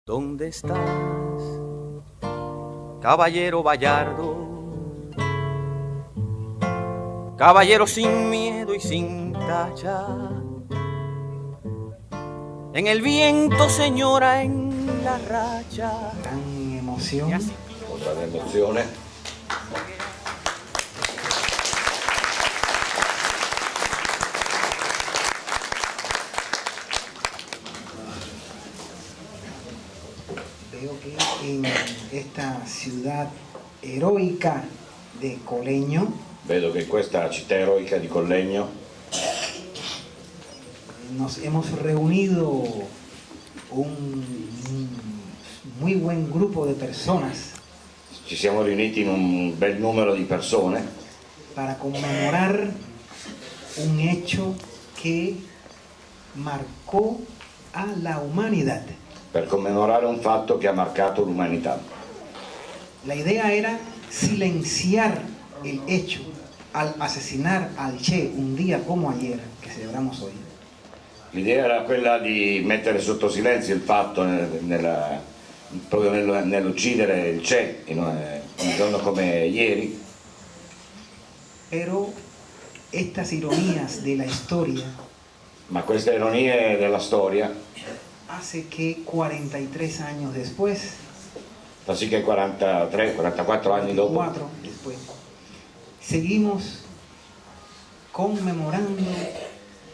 ¿Dónde estás, caballero Bayardo? Caballero sin miedo y sin talla. En el viento, señora, en la raya. Gran emoción. Gran emozione. Veo que en esta ciudad heroica de Coleño, Vedo che in questa città eroica di Collegno nos hemos reunido un muy buen grupo de personas ci siamo riuniti in un bel numero di persone para conmemorar un hecho que marcó a la humanidad. per commemorare un fatto che ha marcato l'umanità. La idea era silenciar el hecho al asesinar al Che un día como ayer, que celebramos hoy. L'idea era quella di mettere sotto silenzio il fatto proprio nell'uccidere il Che un giorno come ieri, Pero estas ironías de la historia ma queste ironie della storia hace que 43 años después, fa sì che 44 anni dopo 4 después, seguimos conmemorando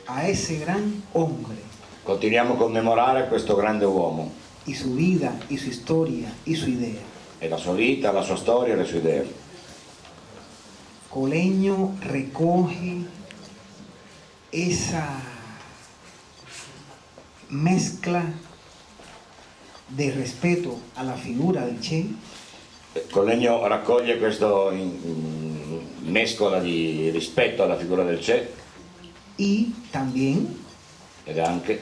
a ese gran hombre continuiamo a commemorare questo grande uomo y su vida y su historia y su idea. e la sua vita, la sua storia e le sue idee. Coleño recoge esa mezcla de respeto a la figura del Che Collegno raccoglie questo mescola di rispetto alla figura del Che y también ed anche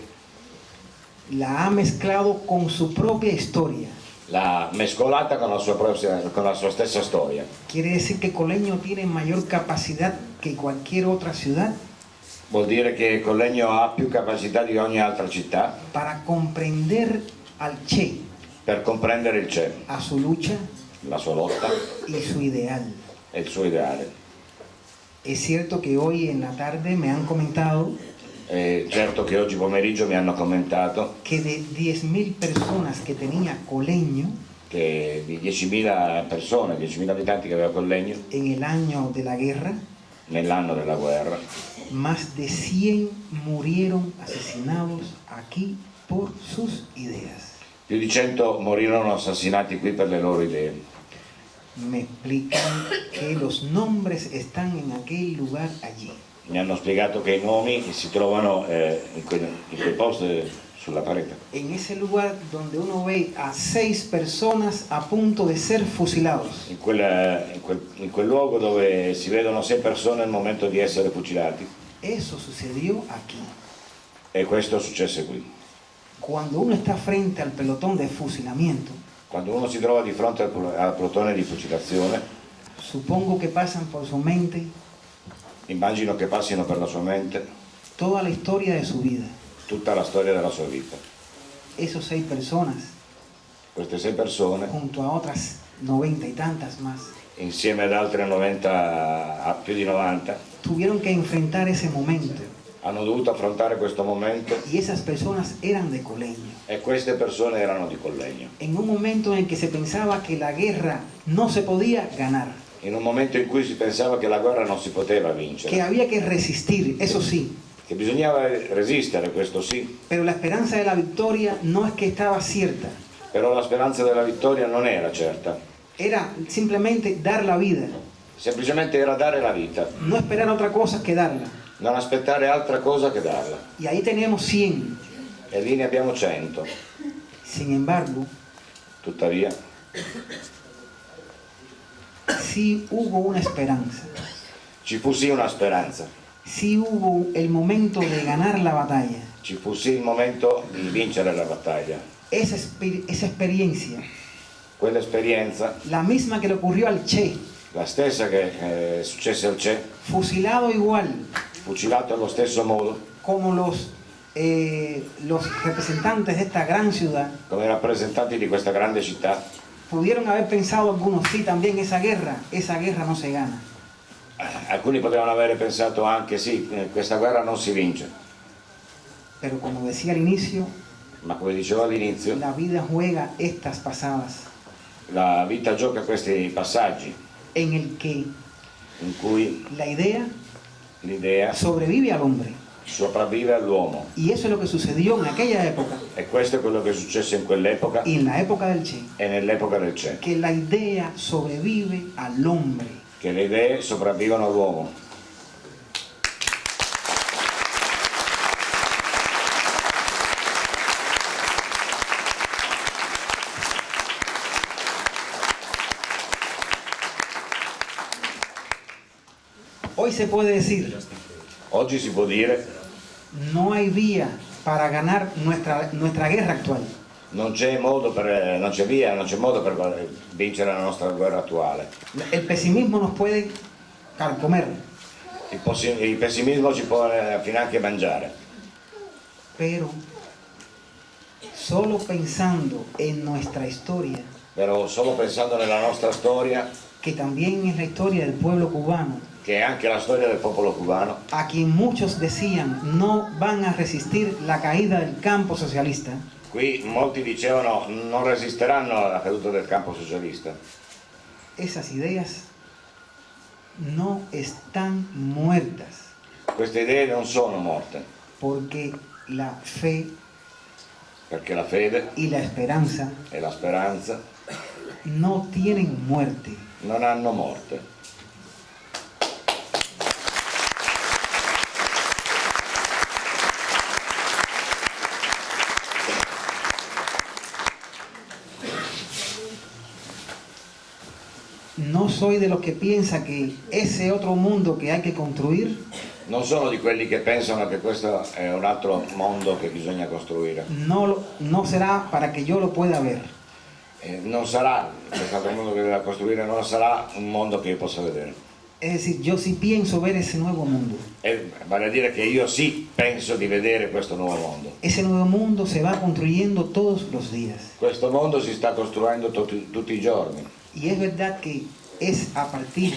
la ha mezclado con su propia historia. l'ha mescolata con la sua stessa storia. Quiere decir que Coleño tiene mayor capacidad que cualquier otra ciudad Vuol dire che Collegno ha più capacità di ogni altra città para comprender al Che, per comprendere il Che, a su lucha la sua lotta y su ideal. e il suo ideale. Es cierto que hoy en la tarde me han comentado E certo che oggi pomeriggio mi hanno commentato que de 10.000 personas que tenía Coleño che di 10.000 persone, 10.000 abitanti che aveva Collegno en el año de la guerra, nell'anno della guerra, más de 100 murieron asesinados aquí por sus ideas. più di 100 morirono assassinati qui per le loro idee. Me explican que los nombres están en aquel lugar allí. Mi hanno spiegato che i nomi si trovano in quei posti sulla parete. En ese lugar donde uno ve a 6 personas a punto de ser fusilados. In quel luogo dove si vedono 6 persone al momento di essere fucilati. Eso sucedió aquí. E questo successe qui. Cuando uno está frente al pelotón de fusilamiento, Quando uno si trova di fronte al plotone di fucilazione, supongo que pasan por su mente immagino che passino per la sua mente toda la historia de su vida. tutta la storia della sua vita. Esos 6 personas, Queste 6 persone, junto a otras 90 y tantas más, insieme ad altre 90, a più di 90, tuvieron que enfrentar ese momento. hanno dovuto affrontare questo momento Y esas personas eran de Coleño. e queste persone erano di Collegno. En un momento en el que se pensaba que la guerra no se podía ganar, In un momento in cui si pensava che la guerra non si poteva vincere, que había que resistir, eso sí, che bisognava resistere, questo sì, pero la esperanza de la victoria no es que estaba cierta, però la speranza della vittoria non era certa, era simplemente dar la vida, semplicemente era dare la vita, no esperar otra cosa que darla. non aspettare altra cosa che darla. Y ahí teníamos 100. E lì ne abbiamo 100. Sin embargo, Tuttavia, sí hubo una esperanza, ci fu sì una speranza, sí hubo el momento de ganar la batalla. ci fu sì il momento di vincere la battaglia. Esa experiencia, Quell'esperienza, la misma que le ocurrió al Che, la stessa che successe al Che, fusilado igual fucilato allo stesso modo, como los los representantes de esta gran ciudad come rappresentanti di questa grande città, pudieron haber pensado algunos, sí, también esa guerra no se gana. alcuni potevano avere pensato anche sì, questa guerra non si vince, Pero como decía al inicio, ma come dicevo all'inizio, la vida juega estas pasadas la vita gioca questi passaggi en el que in cui la idea l'idea sobrevive al hombre. sopravvive all'uomo, Y eso es lo que sucedió en aquella época e questo è quello che è successo in quell'epoca y en la época del Che, e nell'epoca del Che, que la idea sobrevive al hombre. che le idee sopravvivono all'uomo. Hoy se puede decir, Oggi si può dire no hay vía para ganar nuestra guerra actual. non c'è modo non c'è via, non c'è modo per vincere la nostra guerra attuale. El pesimismo nos puede carcomer, Il pessimismo ci può finanche mangiare, pero solo pensando en nuestra historia, però solo pensando nella nostra storia, que también es la historia del pueblo cubano, che è anche la storia del popolo cubano, a quien muchos decían no van a resistir la caída del campo socialista, qui molti dicevano non resisteranno alla caduta del campo socialista. esas ideas no están muertas, Queste idee non sono morte, porque la fe perché la fede y la esperanza e la speranza no tienen muerte. non hanno morte. No soy de los que piensa que ese otro mundo que hay que construir Non sono di quelli che pensano che questo è un altro mondo che bisogna costruire. no será para que yo lo pueda ver. Non sarà, quest'altro mondo che deve costruire non sarà un mondo che io possa vedere. Es decir, yo sí pienso ver ese nuevo mundo. Vale a dire che io sì penso di vedere questo nuovo mondo. Ese nuevo mundo se va construyendo todos los días. Questo mondo si sta costruendo tutti i giorni, Y es verdad que es a partir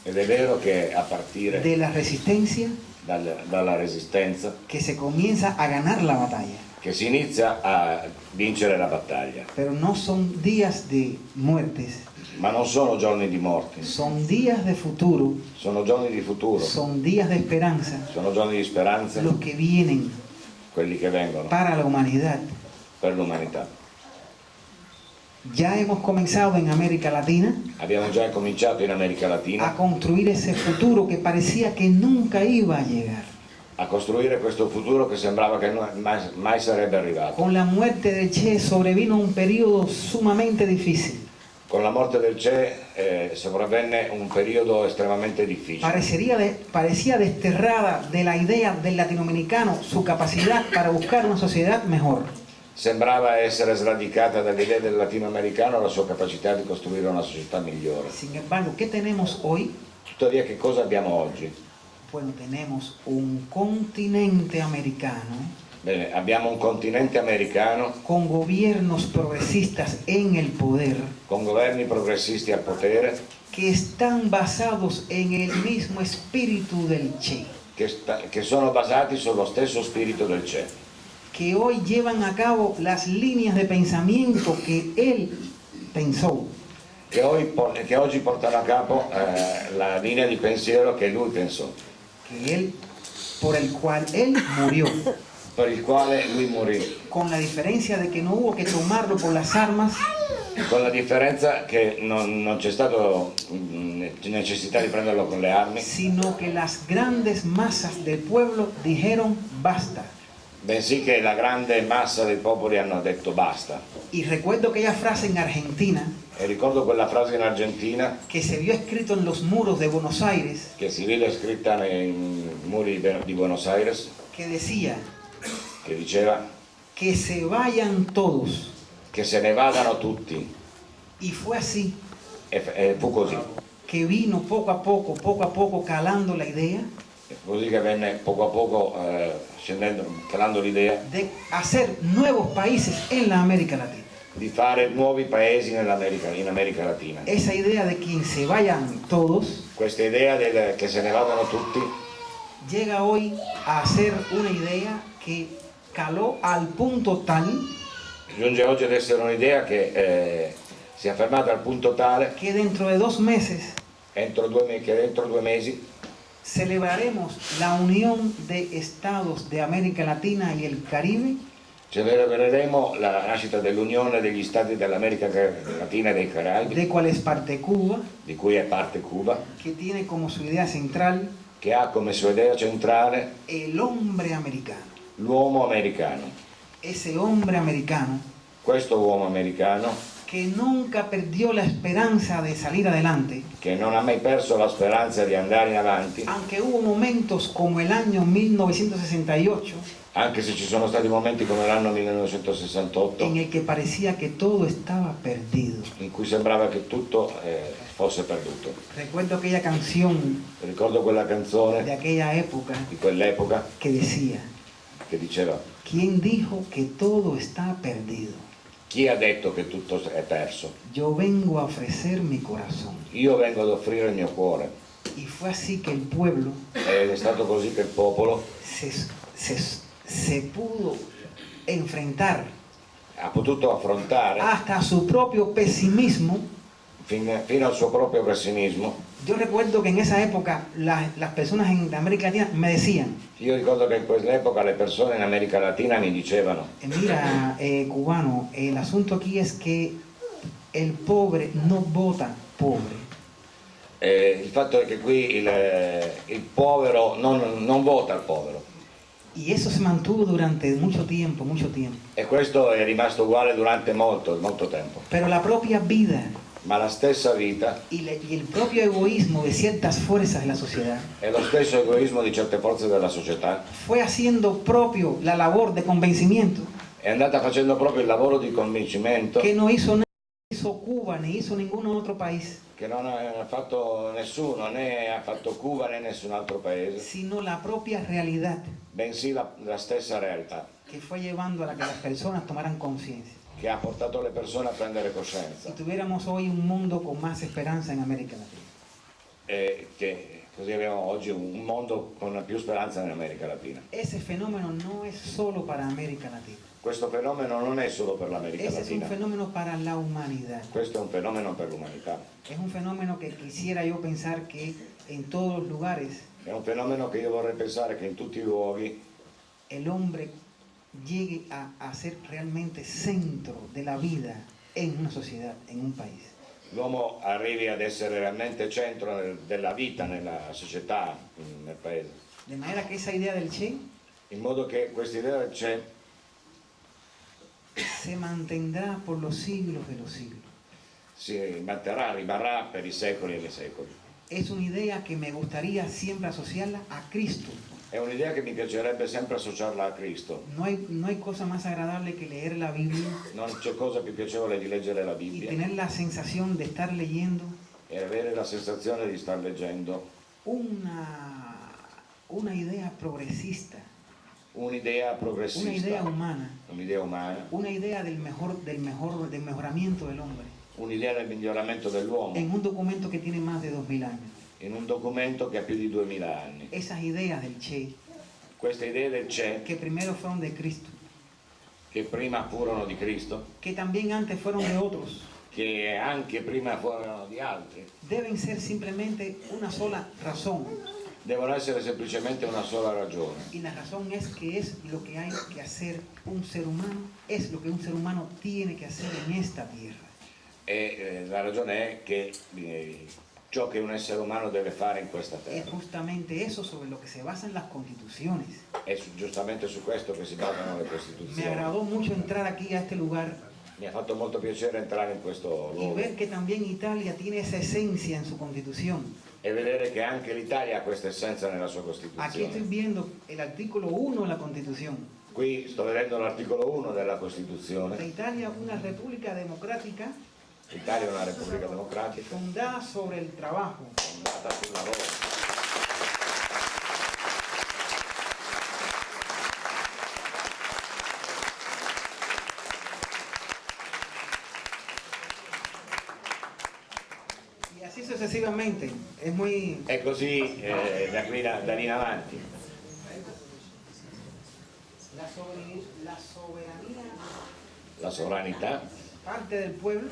ed è vero che a partire de la resistencia dalla resistenza que se comienza a ganar la batalla. che si inizia a vincere la battaglia. Pero no son días de muertes, Ma non sono giorni di morte, son días de futuro, sono giorni di futuro, son días de esperanza, sono giorni di speranza, los que vienen quelli che vengono para la humanidad. per l'umanità. Ya hemos comenzado en América Latina Abbiamo già cominciato in America a Latina construir ese futuro que parecía que nunca iba a llegar. a costruire questo futuro che sembrava che mai sarebbe arrivato. Con la muerte de Che sobrevino un periodo sumamente difícil. Con la morte del Che sopravvenne un periodo estremamente difficile. Parecía desterrada de la idea del latinoamericano su capacidad para buscar una sociedad mejor. Sembrava essere sradicata dall'idea del latinoamericano la sua capacità di costruire una società migliore. Sin embargo, ¿qué tenemos hoy? Tuttavia che cosa abbiamo oggi? Bueno, tenemos un continente americano Bene, abbiamo un continente americano con gobiernos progresistas en el poder con governi progressisti al potere que están basados en el mismo espíritu del Che, che sono basati sullo stesso spirito del Che, que hoy llevan a cabo las líneas de pensamiento que él pensó, che oggi portano a capo la linea di pensiero che lui pensò, por el cual él murió, per il quale lui morì, con la diferencia de que no hubo que tomarlo por las armas, con la differenza che non c'è stata necessità di prenderlo con le armi, sino que las grandes masas del pueblo dijeron basta. bensì che la grande massa dei popoli hanno detto basta. Y recuerdo aquella frase en Argentina E ricordo quella frase in Argentina que se vio escrito en los muros de Buenos Aires, che si vede scritta nei muri di Buenos Aires, que decía che diceva que se vayan todos. che se ne vadano tutti, Y fue así e fu così. que vino poco a poco calando la idea Così che venne poco a poco calando l'idea de hacer nuevos países en la América Latina. di fare nuovi paesi in America Latina. Esa idea de que se vayan todos Questa idea che se ne vadano tutti llega hoy a ser una idea que caló al punto tal giunge oggi ad essere un'idea che si è affermata al punto tale que dentro de 2 meses che entro 2 mesi celebraremos la unión de estados de América Latina y el Caribe celebreremo la nascita dell'Unione degli Stati dell'America Latina e dei Caraibi, de cual es parte Cuba, di cui è parte Cuba, que tiene como su idea central che ha come sua idea centrale el hombre americano. l'uomo americano. Ese hombre americano Questo uomo americano que nunca perdió la esperanza de salir adelante, che non ha mai perso la speranza di andare in avanti, aunque hubo momentos como el año 1968 anche se ci sono stati momenti come l'anno 1968 en el que parecía que todo estaba perdido. in cui sembrava che tutto fosse perduto. Recuerdo aquella canción Ricordo quella de canzone aquella época di quell'epoca que decía, che diceva: ¿quién dijo que todo está perdido? chi ha detto che tutto è perso? Yo vengo a ofrecer mi corazón. Io vengo ad offrire il mio cuore. Y fue así que el pueblo Ed è stato così che il popolo se pudo enfrentar ha potuto affrontare hasta su propio pesimismo. fino al suo proprio pessimismo. Yo recuerdo que en esa época las personas en América Latina me decían, Io ricordo che in quell'epoca le persone in America Latina mi dicevano: mira, cubano, el asunto aquí es que el pobre no vota pobre. il fatto è che qui il povero non vota il povero. Y eso se mantuvo durante mucho tiempo, mucho tiempo. E questo è rimasto uguale durante molto tempo. Pero la propia vida Ma la stessa vita y el propio egoísmo de ciertas fuerzas de la sociedad e lo stesso egoismo di certe forze della società fue haciendo propio la labor de convencimiento è andata facendo proprio il lavoro di convincimento que no hizo nada, hizo Cuba, ni hizo ningún otro país, che non ha fatto nessuno, né ha fatto Cuba né nessun altro paese, sino la propia realidad bensì la stessa realtà que fue llevando a la que las personas tomaran conciencia. che ha portato le persone a prendere Si coscienza tuviéramos hoy un mundo con más esperanza en América Latina. e che così abbiamo oggi un mondo con più speranza in America Latina. Ese fenómeno no es solo para América Latina. Questo fenomeno non è solo per l'America Ese es un Latina, fenómeno para la humanidad. questo è un fenomeno per l'umanità. Es un fenómeno que quisiera yo pensar que en todos los lugares È un fenomeno che io vorrei pensare che in tutti i luoghi el hombre llegue a ser realmente centro de la vida en una sociedad, en un país. l'uomo arrivi ad essere realmente centro della vita nella società, nel paese. De manera que esa idea del Che In modo che questa idea c'è se mantendrá por los siglos de los siglos. si manterrà, rimarrà per i secoli e i secoli. Es una idea que me gustaría siempre asociarla a Cristo. È un'idea che mi piacerebbe sempre associarla a Cristo. No hay cosa más agradable que leer la Biblia Non c'è cosa più piacevole di leggere la y Bibbia tener la sensación de estar leyendo e avere la sensazione di star leggendo una idea progresista, un'idea progressista, un'idea umana, una idea del mejoramiento del hombre, un'idea del miglioramento dell'uomo en un documento que tiene más de 2000 años. in un documento che ha più di 2000 anni. Esas ideas del Che, Queste idee del Che, que primero fueron de Cristo, che prima furono di Cristo, que también antes fueron de otros, che anche prima furono di altri, deben ser simplemente una sola razón. devono essere semplicemente una sola ragione. Y la razón es que es lo que hay que hacer un ser humano, es lo que un ser humano tiene que hacer en esta tierra. E la ragione è che ciò che un essere umano deve fare in questa Es terra. justamente eso sobre lo que se basan las constituciones. È giustamente su questo che si basano le Me Costituzioni. agradó mucho entrar aquí a este lugar Mi ha fatto molto piacere entrare in questo y luogo ver que también Italia tiene esa esencia en su constitución. e vedere che anche l'Italia ha questa essenza nella sua Aquí estoy Costituzione. viendo el artículo 1 de la constitución. Qui sto vedendo l'articolo 1 della De Costituzione. Italia una república democrática L'Italia è una repubblica democratica fundada sobre el trabajo, fondata sul lavoro sucesivamente. Es muy... E così da lì in avanti. La sovranità parte del pueblo,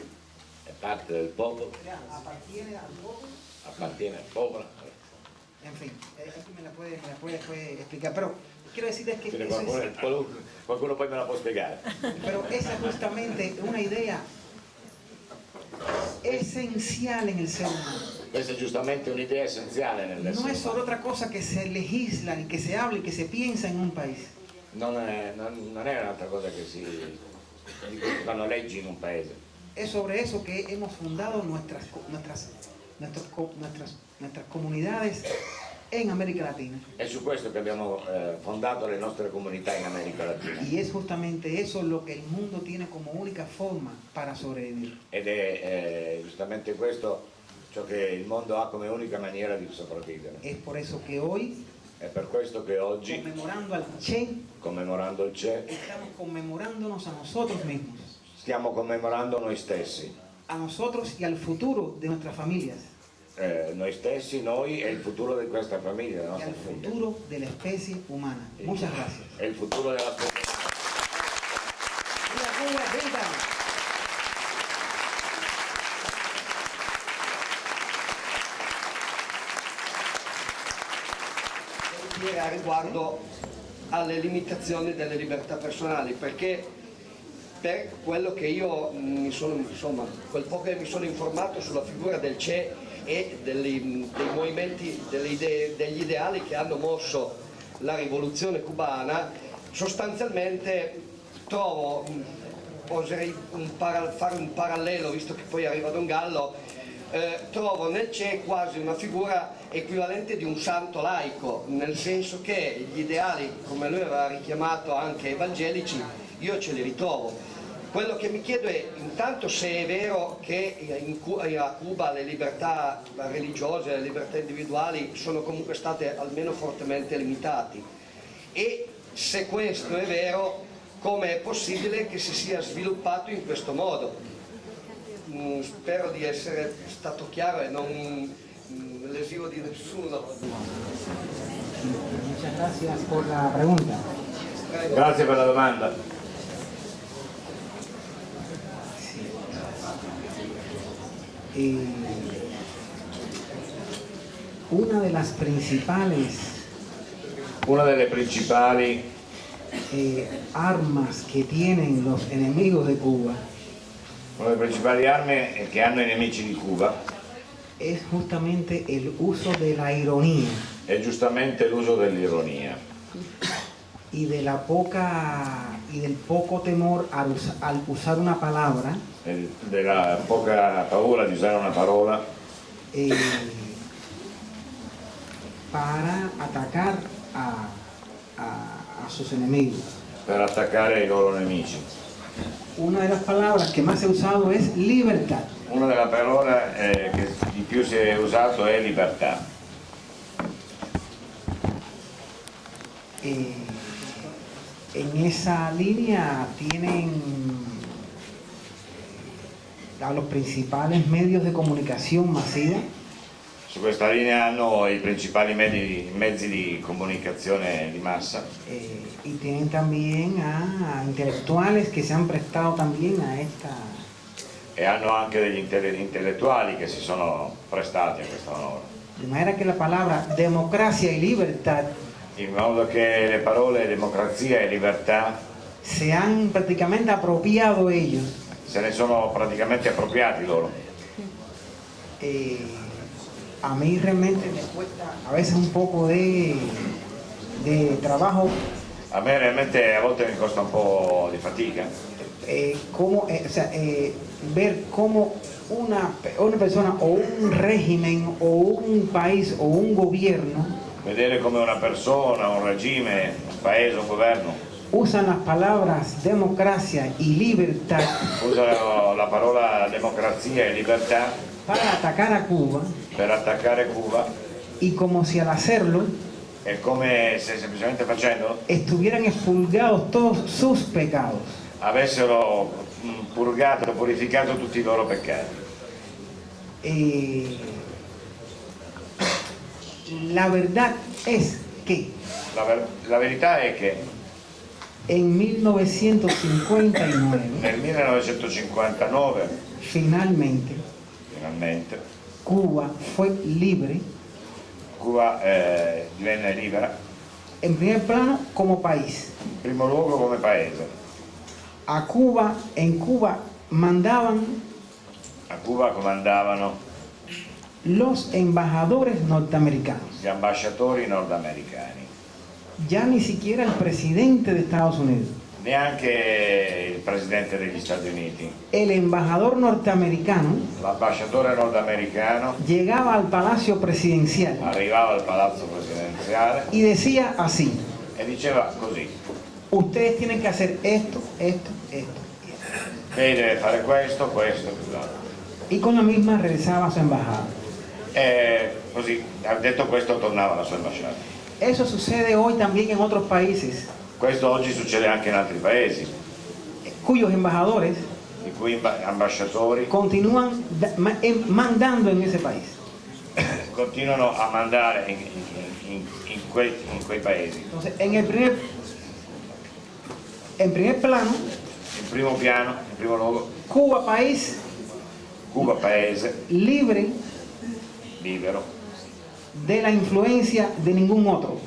è parte del popolo, appartiene al popolo. En fin, aquí me la puede explicar, pero quiero decirles que qualcuno poi me la può spiegare. Pero esa es justamente una idea esencial en el ser humano. Questa è giustamente un'idea essenziale nell'essere No es umano. solo otra cosa que se legisla, y que se habla y que se piensa en un país. Non è un'altra cosa di cui si fanno leggi in un paese. Es sobre eso que hemos fundado nuestras comunidades en América Latina. È su questo che abbiamo fondato le nostre comunità in America Latina. Y es justamente eso lo que el mundo tiene como única forma para sobrevivir. Ed è giustamente questo ciò che il mondo ha come unica maniera di sopravvivere. Es por eso que hoy, È per questo che oggi, conmemorando al Che, commemorando il CE, estamos conmemorándonos a nosotros mismos, stiamo commemorando noi stessi. a nosotros y al futuro de nuestras familias, Noi stessi, noi e il futuro di questa famiglia, della y nostra al famiglia. futuro de la especie humana. Muchas gracias. E il futuro della specie. ¡Viva Cuba, viva! A riguardo alle limitazioni delle libertà personali, perché per quello che io mi sono, insomma, quel poco che mi sono informato sulla figura del Che e dei movimenti, delle idee, degli ideali che hanno mosso la rivoluzione cubana, sostanzialmente trovo, oserei fare un parallelo, visto che poi arriva Don Gallo, trovo nel Che quasi una figura equivalente di un santo laico, nel senso che gli ideali, come lui aveva richiamato anche evangelici, io ce li ritrovo. Quello che mi chiedo è intanto se è vero che a Cuba le libertà religiose, le libertà individuali sono comunque state almeno fortemente limitate, e se questo è vero, come è possibile che si sia sviluppato in questo modo. Spero di essere stato chiaro e non lesivo di nessuno. Muchas gracias por la pregunta. Grazie per la domanda. Una delle principali armas que tienen los enemigos de Cuba Una delle principali armi che hanno i nemici di Cuba es justamente el uso de la ironía è giustamente l'uso dell'ironia y de la del poco temor al usar una palabra della poca paura di usare una parola para atacar a sus enemigos. per attaccare i loro nemici. Una de las palabras que más he usado es libertad. Una delle parole che di più si è usato è libertà. En esa línea tienen a los principales medios de comunicación masiva. Su questa linea hanno i principali mezzi di comunicazione di massa Y tienen también a intelectuales que se han prestado también a esta. e hanno anche degli intellettuali che si sono prestati a questa manovra. De manera que la palabra democracia y libertad In modo che le parole democrazia e libertà se han prácticamente apropiado ellos. se ne sono praticamente appropriati loro. A mí realmente me cuesta a veces un poco de trabajo A me realmente a volte mi costa un po' di fatica ver cómo una persona o un régimen o un país o un gobierno vedere come una persona, un regime, un paese, un governo usan las palabras democracia y libertad usano la parola democrazia e libertà para atacar a Cuba, per attaccare Cuba, y como si al hacerlo è come se semplicemente facendolo estuvieran expurgados todos sus pecados. avessero purgato, purificato tutti i loro peccati. La verdad es que La verità è che en 1959 nel 1959 finalmente finalmente Cuba fue libre, Cuba divenne libera, en primer plano como país. in primo luogo come paese. A Cuba, en Cuba mandaban A Cuba comandavano los embajadores norteamericanos, gli ambasciatori nordamericani, ya ni siquiera el presidente de Estados Unidos. neanche il presidente degli Stati Uniti. El embajador norteamericano L'ambasciatore nordamericano llegaba al palacio presidencial arrivava al palazzo presidenziale y decía así: e diceva così: ustedes tienen que hacer esto, esto, esto. lei deve fare questo, questo e quell'altro. Y con la misma regresaba a su embajada. E così, detto questo, tornava alla sua ambasciata. Eso sucede hoy también en otros países Questo oggi succede anche in altri paesi, cuyos embajadores i cui ambasciatori continúan mandando en ese país. continuano a mandare in quei paesi. Entonces, en primer plano, In primo piano, in primo luogo, Cuba país Cuba paese libre libero, de la influencia de ningún otro,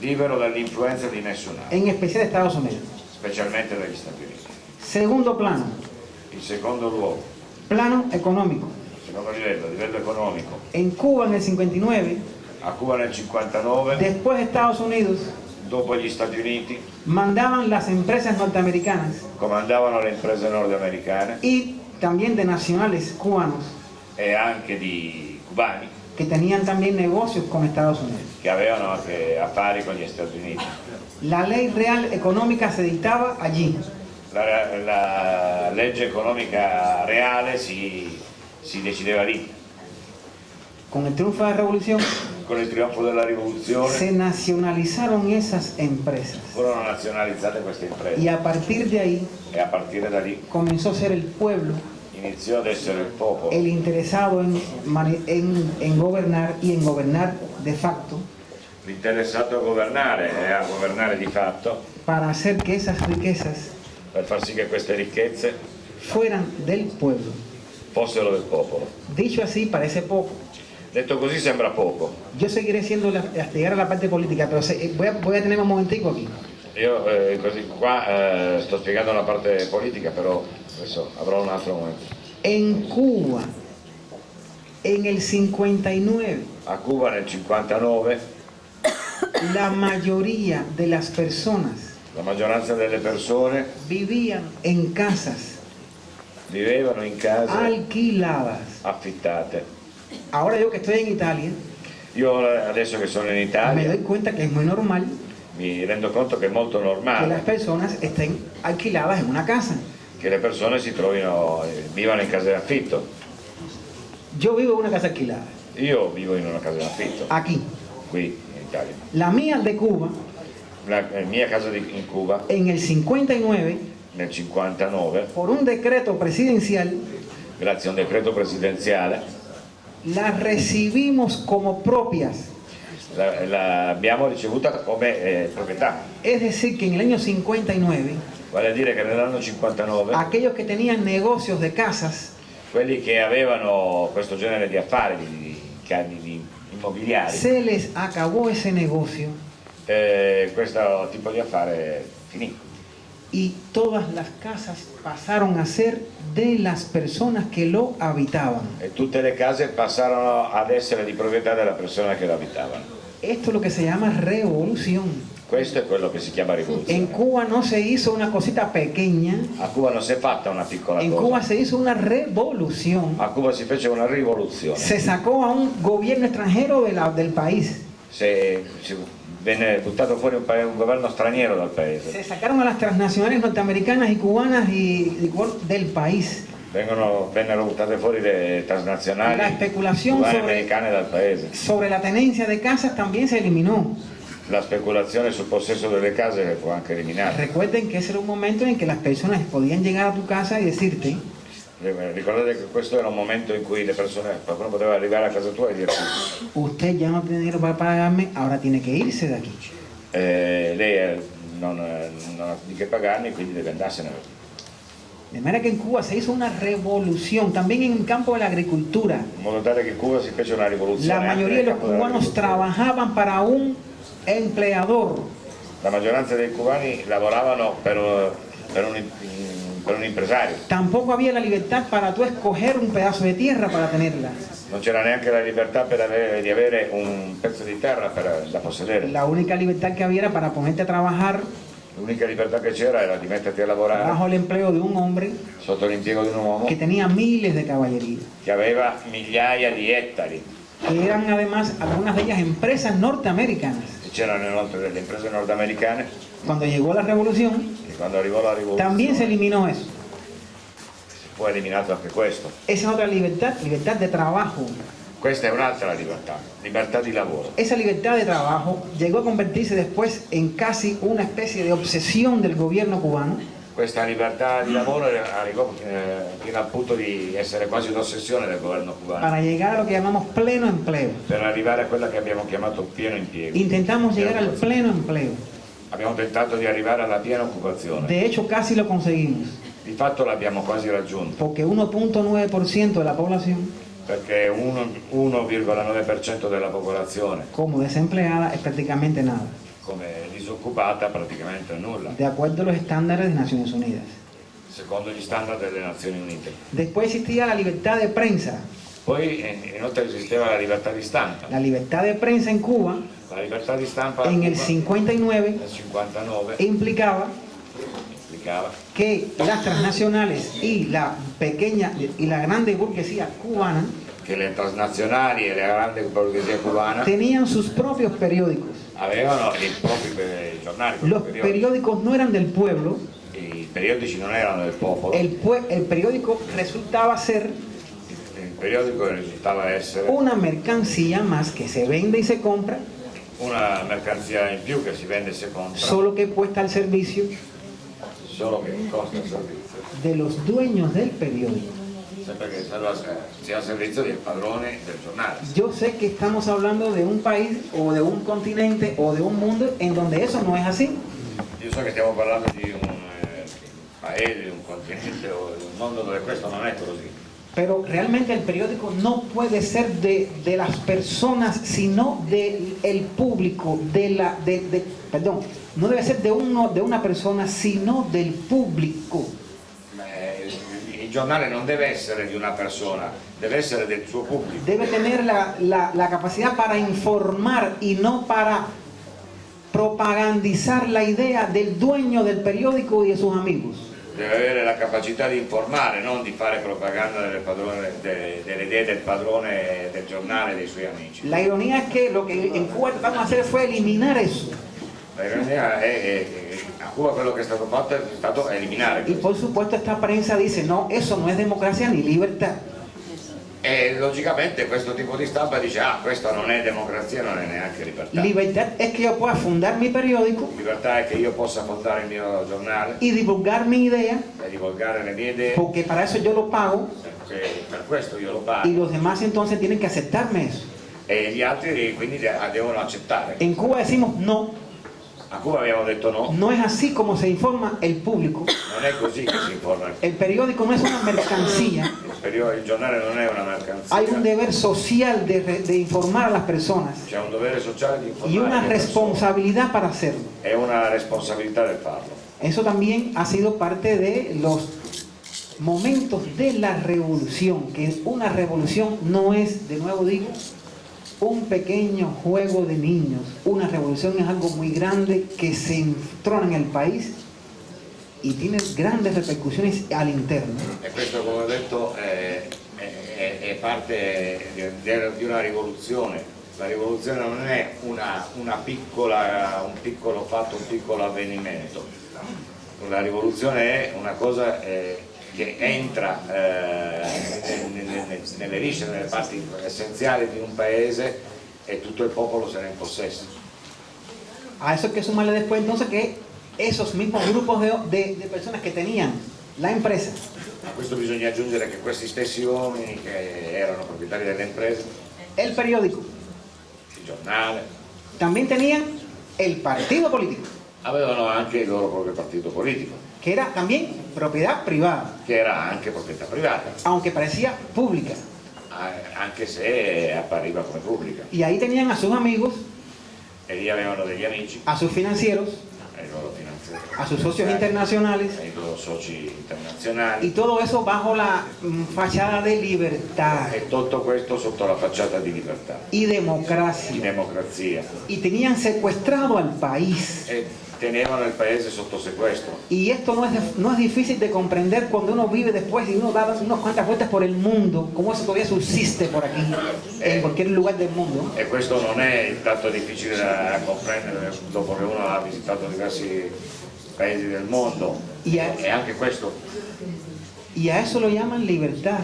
libero dall'influenza di nessun altro, en especial Estados Unidos. specialmente dagli Stati Uniti. Segundo plano, In secondo luogo, plano económico. secondo livello economico, En Cuba en el 59, a Cuba nel 59, después de Estados Unidos, dopo gli Stati Uniti, mandaban las empresas norteamericanas comandavano le imprese nordamericane y también de nacionales cubanos e anche di cubani que tenían también negocios con Estados Unidos. che avevano anche affari con gli Stati Uniti. La ley real económica se dictaba allí. La legge economica reale si decideva lì. Con el triunfo de la revolución Con il trionfo della rivoluzione se nacionalizaron esas empresas furono nazionalizzate queste imprese y a partir de ahí e a partire da lì comenzó a ser el pueblo iniziò ad essere il popolo el interesado en gobernar y en gobernar de facto l'interessato a governare e a governare di fatto para hacer que esas riquezas per far sì che queste ricchezze fueran del pueblo. fossero del popolo. Dicho así parece poco. Detto così sembra poco. Yo seguiré siendo hasta llegar a la parte política, pero voy a tener un momentico aquí. Io così qua sto spiegando la parte politica, però adesso avrò un altro momento. En Cuba, en el 59, A Cuba nel 59 la mayoría de las personas la maggioranza delle persone vivían en casas vivevano in case alquiladas. affittate. Ahora yo que estoy en Italia, Io adesso che sono in me Italia doy cuenta que es muy normal mi rendo conto che è molto que las normale personas estén alquiladas en una casa. che le persone si trovino, vivano in case d'affitto. Yo vivo en una casa alquilada, Io vivo in una casa d'affitto, aquí. qui in Italia. La mía de Cuba, La mia casa in Cuba en el 59, nel 59, por un decreto presidencial, grazie a un decreto presidenziale, la recibimos como propias. l'abbiamo ricevuta come proprietà. Es decir, que en el año 59, Vale a dire che nell'anno 59 aquellos que tenían negocios de casas quelli che avevano questo genere di affari, di immobiliari, se les acabó ese negocio questo tipo di affare finì. y todas las casas pasaron a ser de las personas que lo habitaban. E tutte le case passarono ad essere di proprietà della persona che le abitavano. Esto es lo que se llama revolución. Questo è quello che si chiama En rivoluzione. Cuba no se hizo una cosita pequeña, A Cuba non si è fatta una piccola en Cuba cosa, se hizo una revolución. a Cuba si fece una rivoluzione. Se sacó a un gobierno extranjero del país. Si venne buttato fuori un governo straniero dal paese. Se sacaron a las transnacionales norteamericanas y cubanas del país. Vennero buttate fuori le transnazionali La especulación cubane e sobre- americane dal paese. Sobre la tenencia de casas también se eliminó. La speculazione sul possesso delle case fu anche eliminata. Recuerden que ese era un momento en que las personas podían llegar a tu casa y decirte: Ricordate che questo era un momento in cui le persone, qualcuno poteva arrivare a casa tua e dirti usted ya no tiene dinero para pagarme, ahora tiene que irse de aquí. lei non ha di che pagarmi, quindi deve andarsene. De manera que en Cuba se hizo una revolución, también en el campo de la agricultura. In modo tale che in Cuba si fece una rivoluzione. La anche mayoría de nel los campo dell'agricoltura. cubanos trabajaban para un empleador. La maggioranza dei cubani lavoravano per un impresario. Tampoco había la libertad para tú escoger un pedazo de tierra para tenerla. Non c'era neanche la libertà di avere un pezzo di terra da possedere. La única libertad que había era para ponerte a trabajar L'unica libertà che c'era era di metterti a lavorare bajo el empleo de un hombre sotto l'impiego di un uomo que tenía miles de caballería, che aveva migliaia di ettari. que eran además algunas de ellas empresas norteamericanas. E c'erano inoltre delle imprese nordamericane Cuando llegó la revolución, e quando arrivò la rivoluzione también se eliminó eso. fu eliminato anche questo. Esa es otra libertad, libertad de trabajo. Questa è un'altra libertà di lavoro. Esa libertad de trabajo llegó a convertirse después en casi una especie de obsesión del gobierno cubano, Questa libertà di lavoro arrivò fino al punto di essere quasi un'ossessione del governo cubano, para llegar a lo que llamamos pleno empleo. per arrivare a quella che abbiamo chiamato pieno impiego. Intentamos llegar al pleno empleo. Abbiamo tentato di arrivare alla piena occupazione. De hecho, casi lo conseguimos, Di fatto l'abbiamo quasi raggiunto, porque 1.9% de la población perché 1,9% della popolazione como desempleada es prácticamente nada, come disoccupata praticamente nulla, de acuerdo a los estándares de Naciones Unidas. secondo gli standard delle Nazioni Unite. Después existía la libertad de prensa. Poi inoltre esisteva la libertà di stampa. La libertad de prensa en Cuba, La libertà di stampa en el Cuba, 59, nel 59 implicaba implicava que las transnacionales y la pequeña y la grande burguesía cubana che le transnazionali e la grande borghesia cubana tenían sus propios periódicos. avevano i propri giornali, i Los propri periodici. periódicos no eran del pueblo, I periodici non erano del popolo, el periódico resultaba ser il periodico risultava essere una mercancía más que se vende y se compra, una mercanzia in più che si vende e si compra, solo que puesta al servicio solo che costa il servizio, de los dueños del periódico. sempre che sia al servizio del padrone del giornale. Yo sé que estamos hablando de un país o de un continente o de un mundo en donde eso no es así. Io so che stiamo parlando di un paese, di un continente o di un mondo dove questo non è così. Pero realmente el periódico no puede ser de las personas, sino del público, perdón, no debe ser de una persona, sino del público. Il giornale non deve essere di una persona, deve essere del suo pubblico. Debe tener la capacidad para informar y no para propagandizar la idea del dueño del periódico y de sus amigos. Deve avere la capacità di informare, non di fare propaganda delle idee del padrone del giornale e dei suoi amici. La ironía es que lo que en Cuba tratamos de hacer fue eliminar eso. La ironia è a Cuba quello che è stato fatto è stato eliminare Y questo. por supuesto esta prensa dice, no, eso no es democracia ni libertad. E logicamente questo tipo di stampa dice questa non è democrazia, non è neanche libertà. Libertad es que yo pueda fundar mi periódico Libertà è che io possa fondare il mio giornale y divulgar mi idea, e divulgare le mie idee, porque para eso yo lo pago perché per questo io lo y pago los demás entonces tienen que aceptarme eso. e gli altri quindi devono accettare. En Cuba decimos, no, A Cuba abbiamo detto no, no es así como se informa el público. non è così che si informa. El periódico no es una mercancía. Il giornale non è una mercanzia. Hay un deber social de informar a las personas C'è un dovere sociale di informare y una le persone. responsabilidad para hacerlo. È una responsabilità del farlo. Eso también ha sido parte de los momentos de la revolución, que una revolución no es, de nuevo digo, un pequeño juego de niños. Una revolución es algo muy grande que se entrona en el país y tiene grandes repercusiones al interno. E questo, come ho detto, è parte di una rivoluzione. La rivoluzione non è un piccolo fatto, un piccolo avvenimento. La rivoluzione è una cosa che entra nelle viscere, nelle parti essenziali di un paese e tutto il popolo se ne impossessa. A eso hay que sumarle después entonces que esos mismos grupos de personas que tenían la empresa. A questo bisogna aggiungere che questi stessi uomini che erano proprietari delle imprese, El periódico, il giornale, también tenían el partido político, avevano anche il loro proprio partito politico, que era también propiedad privada, che era anche proprietà privata, aunque parecía pública. anche se appariva come pubblica. Y ahí tenían a sus amigos, E lì avevano degli amici, a sus financieros, ai loro finanziari, a sus socios internacionales, ai loro soci internazionali, y todo eso bajo la fachada de libertad e tutto questo sotto la facciata di libertà, y di democracia. democrazia, Y tenían secuestrado al país. e tenevano il paese sotto sequestro. Y esto no es difícil de comprender cuando uno vive después y uno da unas cuantas vueltas por el mundo, cómo eso todavía subsiste por aquí, en cualquier lugar del mundo. E questo non è tanto difficile da comprendere dopo che uno ha visitato diversi paesi del mondo, Y e anche questo, y a eso lo llaman libertad,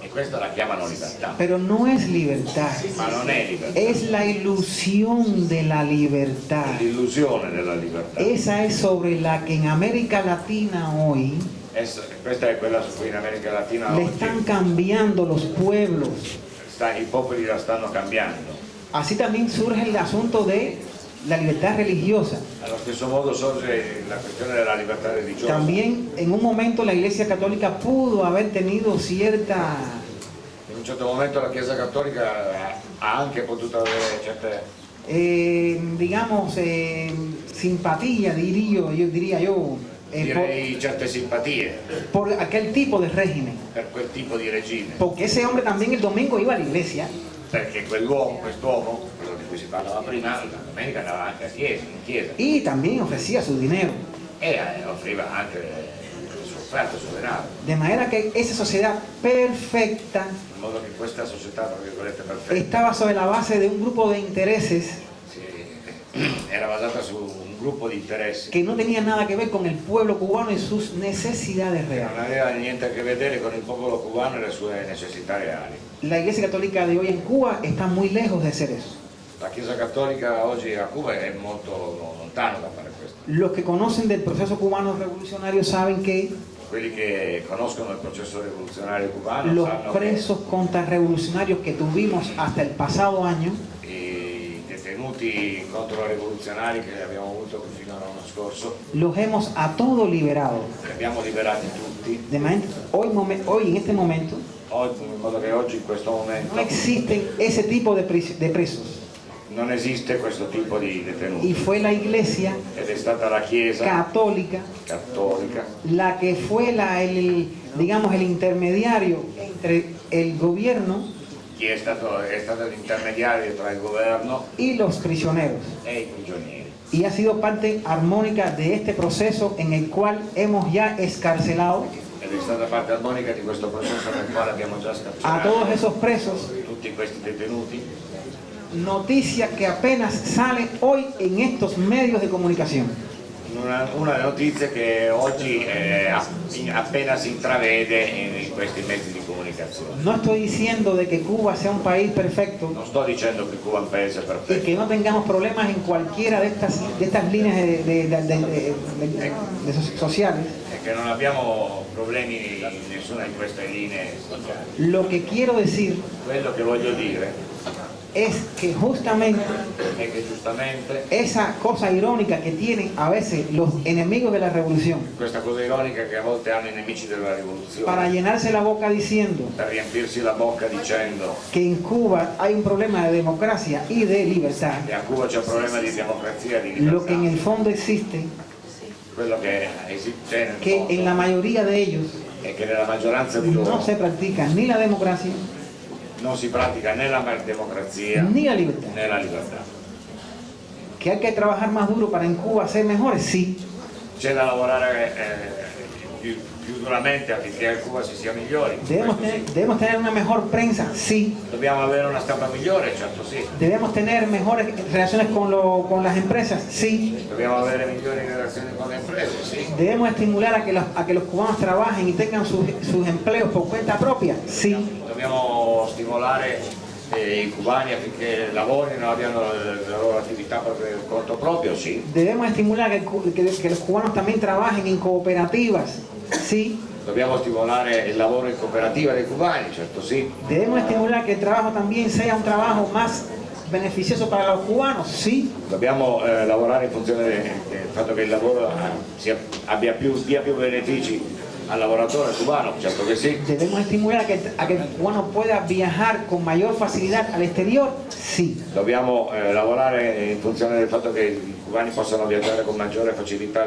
e questa la chiamano libertà, pero no es libertad, ma non è libertà, es la ilusión de la libertad. è l'illusione della libertà. Esa es sobre la que en América Latina hoy Questa è quella su cui in America Latina le oggi están cambiando los pueblos. i popoli la stanno cambiando. Así también surge el asunto de la libertad religiosa. Allo stesso modo sorge la questione della libertà religiosa. También en un momento la Iglesia Católica pudo haber tenido cierta, In un certo momento la Chiesa Cattolica ha anche potuto avere certe, digamos, simpatía, diría yo, direi certe simpatie por aquel tipo de régimen. per quel tipo di regime, Porque ese hombre también el domingo iba a la iglesia perché quest'uomo, quello di cui si parlava prima, la domenica andava anche in chiesa y también ofrecía su dinero. e offriva anche il suo offerto, il suo denaro, De manera que esa sociedad perfecta in modo che questa società, tra virgolette, perfetta estaba sobre la base de un grupo de intereses era basata su un gruppo di interessi que no tenía nada que ver con el pueblo cubano y sus necesidades che non reales. aveva niente a che vedere con il popolo cubano e le sue necessità reali. La Iglesia Católica de hoy en Cuba está muy lejos de hacer eso. La Chiesa Cattolica oggi a Cuba è molto lontano da fare questo. Los que conocen del proceso cubano revolucionario saben que Quelli che conoscono il processo rivoluzionario cubano los sanno presos contrarrevolucionarios que tuvimos hasta el pasado año che i detenuti controrivoluzionari che abbiamo avuto fino all'anno scorso los hemos a todos liberado. li abbiamo liberati tutti, De manera, hoy en este momento in modo che oggi in questo momento no existen ese tipo de presos. non esiste questo tipo di Y detenuti fue la Iglesia ed è stata la Chiesa Católica Cattolica la que fue digamos, el intermediario entre el gobierno che è stato l'intermediario tra il governo y los prisioneros. e i prigionieri. Y ha sido parte armónica de este proceso en el cual hemos ya escarcelado Ed è stata parte armonica di questo processo nel quale abbiamo già a scarcerato todos esos presos. tutti questi detenuti. Noticia que apenas sale hoy en estos medios de comunicación. Una notizia che oggi appena si intravede in questi mezzi di comunicazione. No estoy diciendo de que Cuba sea un país perfecto Non sto dicendo che Cuba è un paese y perfetto que no tengamos problemas en cualquiera de estas líneas sociales. e che non abbiamo problemi in nessuna di queste linee sociali. Lo que quiero decir Quello che voglio dire es que justamente è che giustamente esa cosa irónica que tienen a veces los enemigos de la revolución questa cosa ironica che a volte hanno i nemici della para rivoluzione llenarse la boca diciendo per riempirsi la bocca dicendo que en Cuba hay un problema de democracia y de libertad, che a Cuba c'è un problema di democrazia e di lo que en libertà, el fondo existe, quello che c'è nel que en la mondo mayoría de ellos è che nella maggioranza di loro no se practica ni la democracia non si pratica né la democrazia ni la libertad. né la libertà. Que hay que trabajar más duro para en Cuba ser mejores, sí, C'è da lavorare più duramente affinché a Cuba si sia migliori. debemos tener una mejor prensa, sí, Dobbiamo avere una stampa migliore, certo sì. debemos tener mejores relaciones con las empresas, sí, Dobbiamo avere migliori relazioni con le imprese, sì. debemos estimular a que los cubanos trabajen y tengan sus empleos por cuenta propia, sí. Dobbiamo stimolare i cubani affinché lavorino, abbiano la loro attività per conto proprio, sì. Debemos estimular que los cubanos también trabajen en cooperativas, Sí. Dobbiamo stimolare il lavoro in cooperativa dei cubani, certo sì. Debemos estimular que el trabajo también sea un trabajo más beneficioso para los cubanos, sí. Dobbiamo lavorare in funzione del fatto che il lavoro dia più benefici al lavoratore cubano, certo che sì. Debemos estimular a que el cubano pueda viajar con mayor facilidad al exterior, sí. Dobbiamo lavorare in funzione del fatto che i cubani possano viaggiare con maggiore facilità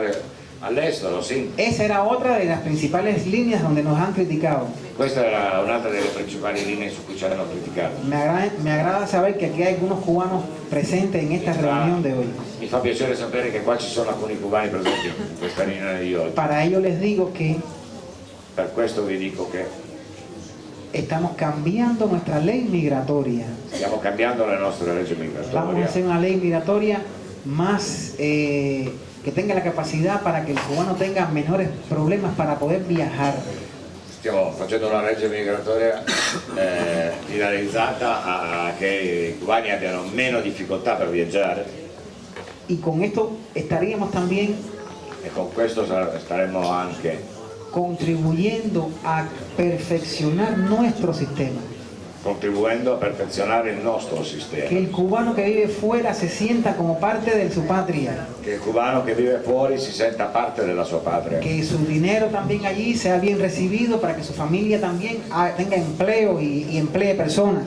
all'estero, sì. Esa era otra de las principales líneas donde nos han criticado. Questa era un'altra delle principali linee su cui ci hanno criticato. Me agrada saber que aquí hay algunos cubanos presentes en esta reunión de hoy. Mi fa piacere sapere che qua ci sono alcuni cubani presenti in questa riunione di oggi. Para ello les digo que Per questo vi dico che estamos cambiando nuestra ley migratoria. stiamo cambiando le nostre leggi Vamos a migratorie. hacer una ley migratoria más que tenga la capacidad para que el cubano tenga menores problemas para poder viajar. Stiamo facendo una legge migratoria finalizzata a che i cubani abbiano meno difficoltà per viaggiare Y con esto estaríamos también e con questo staremo anche contribuyendo a perfeccionar nuestro sistema. contribuendo a perfezionare il nostro Que sistema. el cubano que vive fuera se sienta como parte de su patria. Che il cubano che vive fuori si senta parte della sua patria. Que su dinero también allí sea bien recibido para que su familia también tenga empleo y emplee personas.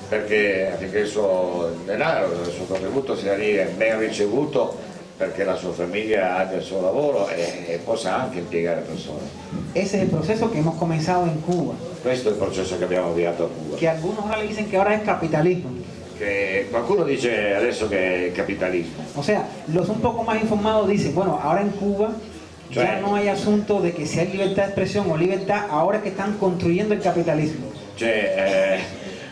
Perché affinché il suo denaro, il suo contributo sia lì ben ricevuto, perché la sua famiglia abbia il suo lavoro e possa anche impiegare persone. Ese es el proceso que hemos comenzado en Cuba. Questo è il processo che abbiamo avviato a Cuba. Que algunos ahora le dicen que ahora es capitalismo. Che qualcuno dice adesso che è capitalismo. O sea, los un poco más informados dicen, bueno, ahora en Cuba ya no hay asunto de que si hay libertad de expresión o libertad, ahora es que están construyendo el capitalismo. Cioè,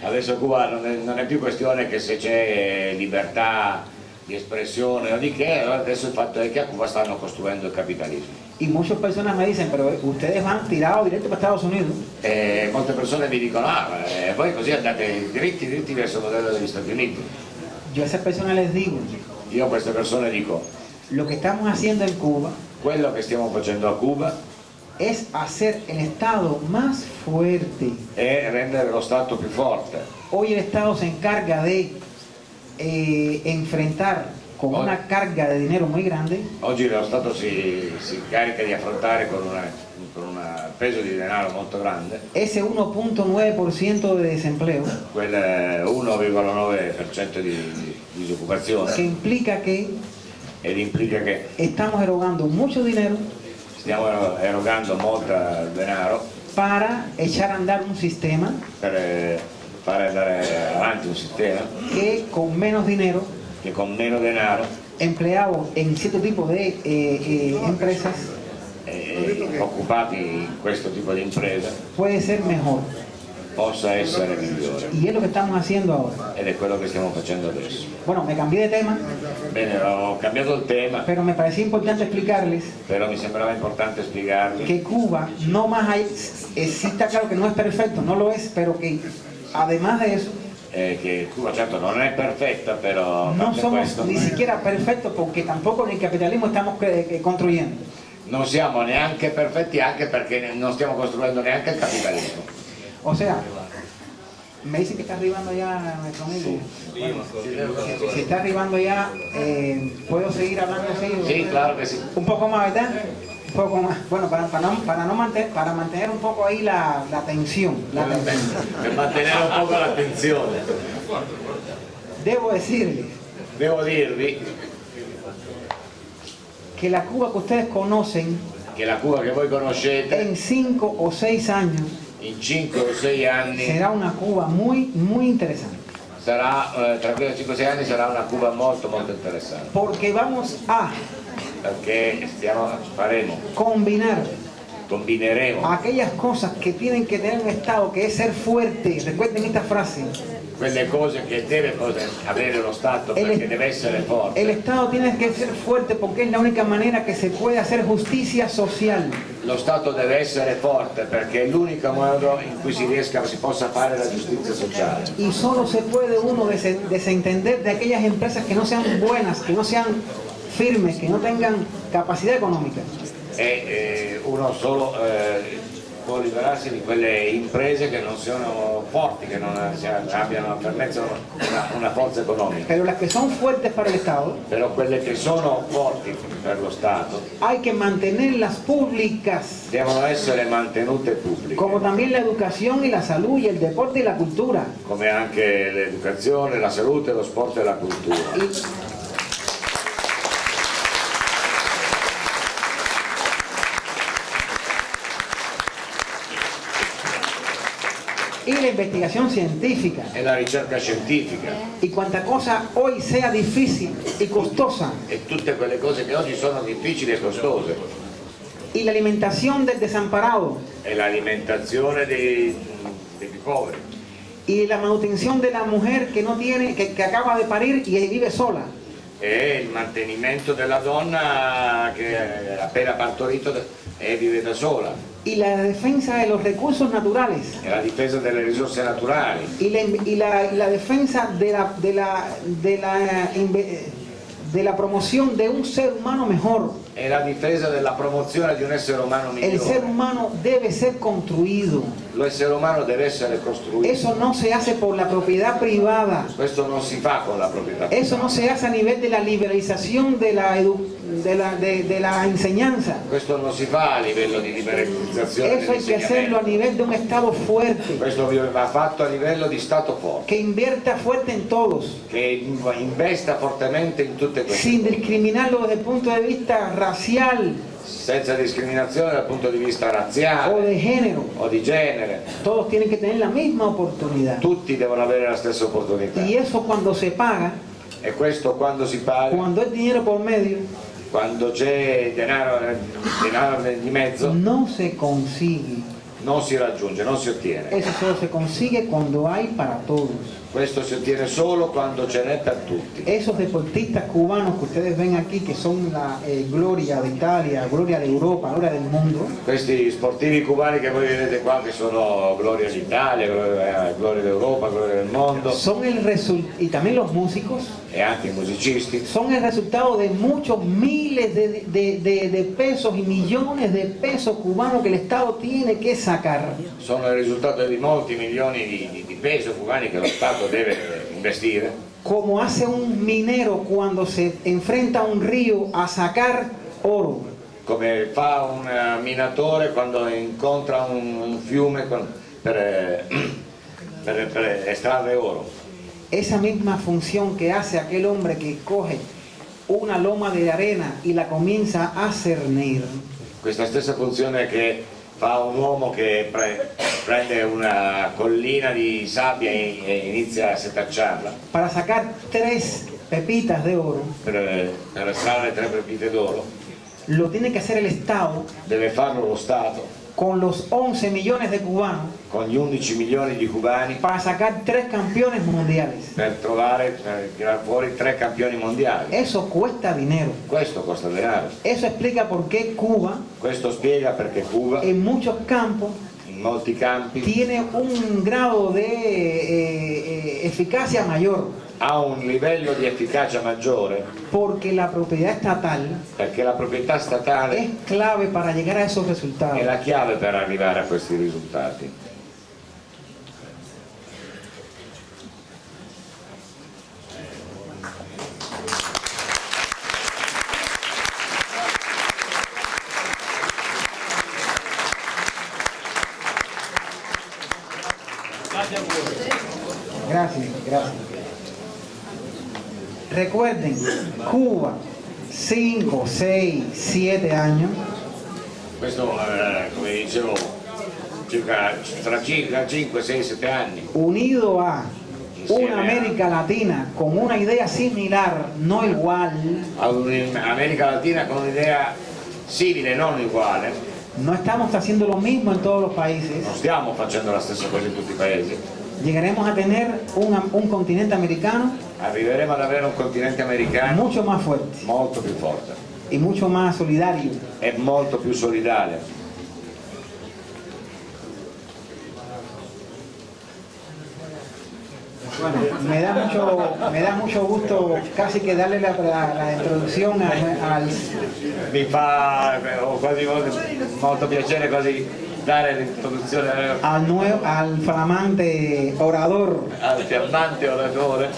adesso a Cuba non è più questione che se c'è libertà di espressione o di che, adesso il fatto è che a Cuba stanno costruendo il capitalismo. Y muchas personas me dicen, pero ustedes van tirados directo para Estados Unidos. E molte persone mi dicono, voi così andate dritti verso il modello degli Stati Uniti. Yo a esas personas les digo, Io a queste persone dico, lo que estamos haciendo en Cuba quello che stiamo facendo a Cuba es hacer el Estado más fuerte. è rendere lo Stato più forte. Hoy el Estado se encarga de enfrentar con una carga de dinero muy grande Oggi lo Stato si carica di affrontare con un peso di denaro molto grande, ese 1.9% de desempleo, quel 1,9% di disoccupazione, que implica que ed implica che estamos erogando mucho dinero stiamo erogando molto denaro para echar a andar un sistema per fare andare avanti un sistema que con menos dinero che con meno denaro empleados en cierto tipo de empresas occupati in questo tipo di impresa puede ser mejor. possa essere migliore, Y es lo que estamos haciendo ahora. ed è quello che stiamo facendo adesso. Bueno, me cambié de tema, Bene, ho cambiato il tema, pero me parecía importante explicarles però mi sembrava importante spiegarvi que Cuba no más hay, sí está claro que no es perfecto, no lo es, pero que además de eso, che Cuba certo non è perfetta, però a no parte somos questo ni siquiera perfectos porque tampoco en el capitalismo estamos construyendo. non siamo neanche perfetti, anche perché non stiamo costruendo neanche il capitalismo. O sea, me dicen que está arribando ya nuestro amigo. Bueno, si está arribando ya, ¿puedo seguir hablando así? Sì, claro che sì. Un poco más, ¿verdad? Un poco más. Bueno, para mantener un poco ahí la tensión. Per mantenere un po' l'attenzione. Debo decirles Devo dirvi que la Cuba que ustedes conocen che la Cuba che voi conoscete en 5 o 6 años in 5 o 6 anni será una Cuba muy, muy interesante. sarà, tra 5 o 6 anni sarà una Cuba molto interessante, Porque vamos a perché faremo, combineremo aquellas cosas que tienen que tener un Estado, que es ser fuerte. Recuerden esta frase. quelle cose che deve avere lo Stato, perché deve essere forte. El Estado tiene que ser fuerte porque es la única manera que se puede hacer justicia social. Lo Stato deve essere forte perché è l'unico modo in cui si possa fare la giustizia sociale. Y solo se puede uno desentender de aquellas empresas que no sean buenas, que no sean firmes, que no tengan capacidad económica. e uno solo può liberarsi di quelle imprese che non siano forti, che non abbiano una fermezza, una forza economica. Pero las que son fuertes para el Estado, Però quelle che sono forti per lo Stato hay que mantenerlas públicas, devono essere mantenute pubbliche, como también la educación y la salud y el deporte y la cultura. come anche l'educazione, la salute, lo sport e la cultura. Y la investigación científica. E la ricerca scientifica Y cuanta cosa hoy sea difícil y costosa. e tutte quelle cose che oggi sono difficili e costose, Y la alimentación del desamparado. e l'alimentazione dei più poveri, Y la manutención de la mujer que no tiene, que acaba de parir y vive sola. e il mantenimento della donna che ha appena partorito e vive da sola, Y la defensa de los recursos naturales. e la difesa delle risorse naturali, Y la defensa de la promoción de un ser humano mejor. e la difesa della promozione di un essere umano El ser migliore. humano debe ser construido. L'essere umano deve essere costruito. Eso no se hace por la propiedad privada. Questo non si fa con la proprietà. Eso no se hace a nivel de la liberalización de la enseñanza. Questo non si fa a livello di liberalizzazione Eso hay que hacerlo a dell'insegnamento. nivel de un Estado fuerte, Questo va fatto a livello di Stato forte, que invierta fuerte en todos, che investa fortemente in tutte queste sin cose, discriminarlo desde el punto de vista racial senza discriminazione dal punto di vista o razziale de género. o di genere. Todos tienen que tener la misma oportunidad. Tutti devono avere la stessa opportunità. Y eso cuando se paga, E questo quando si paga, cuando hay dinero por medio, quando c'è denaro di mezzo, no se consigue. non si raggiunge, non si ottiene. Eso solo se consigue cuando hay para todos. Questo si ottiene solo quando ce n'è per tutti. Esos deportistas cubanos que ustedes ven aquí, que son la gloria de Italia, gloria de Europa, gloria del mundo, Questi sportivi cubani che voi vedete qua, che sono gloria d'Italia, gloria d'Europa, gloria del mondo, son y también los músicos, e anche i musicisti, son el resultado de muchos miles de pesos y millones de pesos cubanos que el Estado tiene que sacar. sono il risultato di molti milioni di peso cubani che lo Stato deve investire, Como hace un minero cuando se enfrenta a un río a sacar oro. come fa un minatore quando incontra un fiume per estrarre oro. Esa misma función que hace aquel hombre que coge una loma de arena y la comienza a cernir. Questa stessa funzione che fa un uomo che prende una collina di sabbia e inizia a setacciarla Para sacar 3 pepitas de oro, per estrarre 3 pepite d'oro, lo tiene que hacer el Estado deve farlo lo Stato con los 11 millones de cubanos con gli 11 milioni di cubani para sacar 3 campeones mundiales. per tirar fuori 3 campioni mondiali. Eso cuesta dinero. Questo costa denaro. Eso explica por qué Cuba, Questo spiega perché Cuba en muchos campos, in molti campi tiene un grado de eficacia mayor, ha un livello di efficacia maggiore porque la propiedad estatal perché la proprietà statale es clave para llegar a esos è resultados. la chiave per arrivare a questi risultati. Gracias, gracias. Recuerden, Cuba, 5, 6, 7 años, Questo, come dicevo, tra circa 5, 6, 7 anni, unido a Insieme una a- América Latina con una idea similar, no igual, a un'America Latina con un'idea simile, non uguale, no estamos haciendo lo mismo en todos los países, non stiamo facendo la stessa cosa in tutti i paesi, llegaremos a tener un continente americano arriveremo ad avere un continente americano mucho más fuerte molto più forte y mucho más solidario. e molto più solidale. Bueno, me da mucho gusto casi que darle la introduzione al... Mi fa quasi molto piacere così dare l'introduzione al flamante orador. al fiammante oratore.